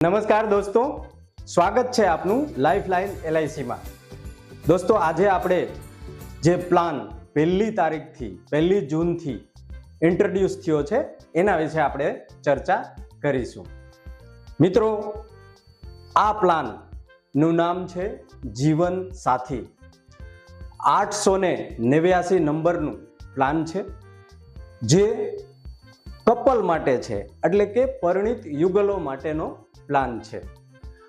નમસ્કાર દોસ્તો, સ્વાગત છે આપનું લાઇફલાઇન LICમાં। દોસ્તો, આજે આપણે જે પ્લાન 1લી તારીખથી 1લી જૂનથી ઇન્ટ્રોડ્યુસ થયો છે એના વિશે આપણે ચર્ચા કરીશું। મિત્રો, આ પ્લાનનું નામ છે જીવન સાથી। 889 નંબરનું પ્લાન છે જે કપલ માટે છે, એટલે કે પરિણીત યુગલો માટેનો પ્લાન છે।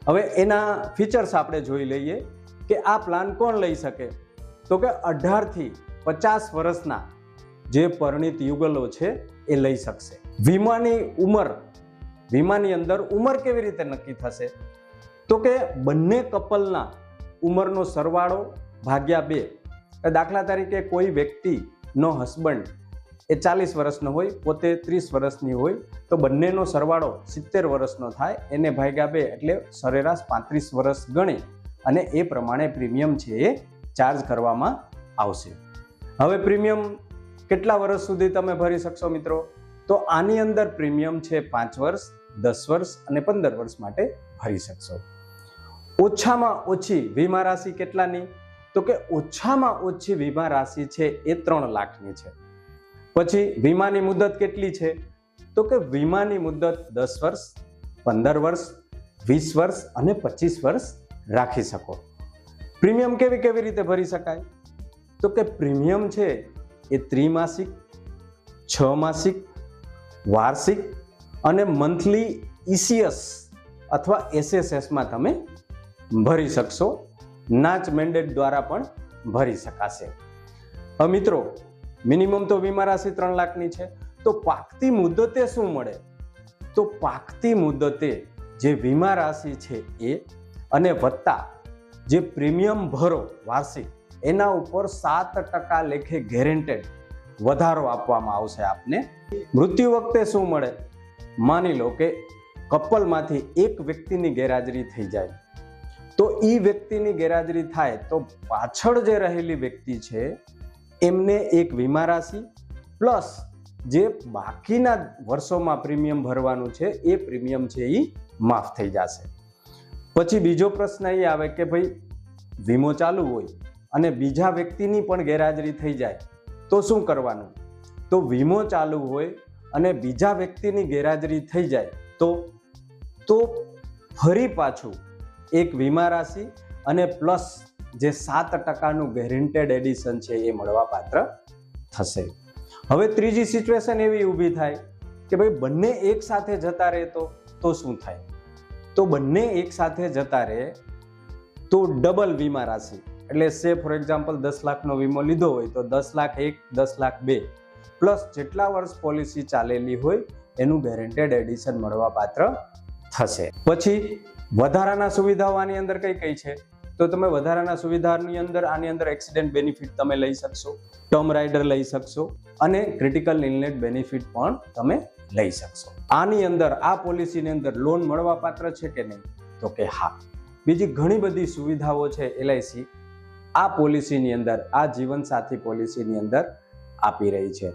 હવે એના ફીચર્સ આપણે જોઈ લઈએ કે આ પ્લાન કોણ લઈ શકે, તો કે 18 થી 50 વર્ષના જે પરિણીત યુગલો છે એ લઈ શકશે। વીમાની અંદર ઉંમર કેવી રીતે નક્કી થશે, તો કે બંને કપલના ઉંમરનો સરવાળો ભાગ્યા 2। દાખલા તરીકે કોઈ વ્યક્તિનો હસબન્ડ એ 40 વર્ષનો હોય, પોતે 30 વર્ષની હોય, તો બંનેનો સરવાળો 70 વર્ષનો થાય, એને ભાગ્યા 2 એટલે સરેરાશ 35 વર્ષ ગણી અને એ પ્રમાણે પ્રીમિયમ છે એ ચાર્જ કરવામાં આવશે। હવે પ્રીમિયમ કેટલા વર્ષ સુધી તમે ભરી શકશો મિત્રો, તો આની અંદર પ્રીમિયમ છે 5 વર્ષ, 10 વર્ષ અને 15 વર્ષ માટે ભરી શકશો। ઓછામાં ઓછી વીમા રાશિ કેટલાની, તો કે ઓછામાં ઓછી વીમા રાશિ છે એ 3 લાખની છે। પછી વીમાની મુદત કેટલી છે, તો કે વીમાની મુદત 10 વર્ષ, 15 વર્ષ, 20 વર્ષ અને 25 વર્ષ રાખી શકો। પ્રીમિયમ કેવી રીતે ભરી શકાય, તો કે પ્રીમિયમ છે એ ત્રિમાસિક, 6 માસિક, વાર્ષિક અને મંથલી ECS અથવા SSS માં તમે ભરી શકશો। નાચ મેન્ડેટ દ્વારા પણ ભરી શકાશે। હવે મિત્રો, મિનિમમ તો વીમા રાશિ 3 લાખની છે, તો પાકતી મુદતે શું મળે, તો પાકતી મુદતે જે વીમા રાશિ છે એ અને વત્તા જે પ્રીમિયમ ભરો વાર્ષિક, એના ઉપર 7% લેખે ગેરેન્ટેડ વધારો આપવામાં આવશે આપને। મૃત્યુ વખતે શું મળે, માની લો કે કપલમાંથી એક વ્યક્તિની ગેરહાજરી થઈ જાય, તો એ વ્યક્તિની ગેરહાજરી થાય તો પાછળ જે રહેલી વ્યક્તિ છે એમને એક વીમા રાશિ પ્લસ જે બાકીના વર્ષોમાં પ્રીમિયમ ભરવાનું છે એ પ્રીમિયમ છે એ માફ થઈ જશે। પછી બીજો પ્રશ્ન એ આવે કે ભાઈ વીમો ચાલુ હોય અને બીજા વ્યક્તિની પણ ગેરહાજરી થઈ જાય તો શું કરવાનું, તો વીમો ચાલુ હોય અને બીજા વ્યક્તિની ગેરહાજરી થઈ જાય તો ફરી પાછું એક વીમા રાશિ અને પ્લસ જે 7%નું ગેરેન્ટેડ એડિશન છે એ મળવા પાત્ર થશે। હવે ત્રીજી સિચ્યુએશન એવી ઊભી થાય કે ભાઈ બંને એક સાથે જતા રહે તો શું થાય, તો બંને એક સાથે જતા રહે તો ડબલ વીમા રાશિ, એટલે સે ફોર એક્ઝામ્પલ 10 લાખનો વીમો લીધો હોય તો 10 લાખ 1, 10 લાખ 2 પ્લસ જેટલા વર્ષ પોલિસી ચાલેલી હોય એનું ગેરેન્ટેડ એડિશન મળવા પાત્ર થશે। પછી વધારાના સુવિધાઓ આની અંદર કઈ છે, તો તમે વધારાના સુવિધાની અંદર આની અંદર એક્સિડન્ટ બેનિફિટ તમે લઈ શકશો, ટર્મ રાઇડર લઈ શકશો અને ક્રિટિકલ ઇલનેસ બેનિફિટ પણ તમે લઈ શકશો। આની અંદર આ પોલિસીની અંદર લોન મળવા પાત્ર છે કે નહીં, તો કે હા। બીજી ઘણી બધી સુવિધાઓ છે LIC આ પોલિસીની અંદર, આ જીવન સાથી પોલિસીની અંદર આપી રહી છે।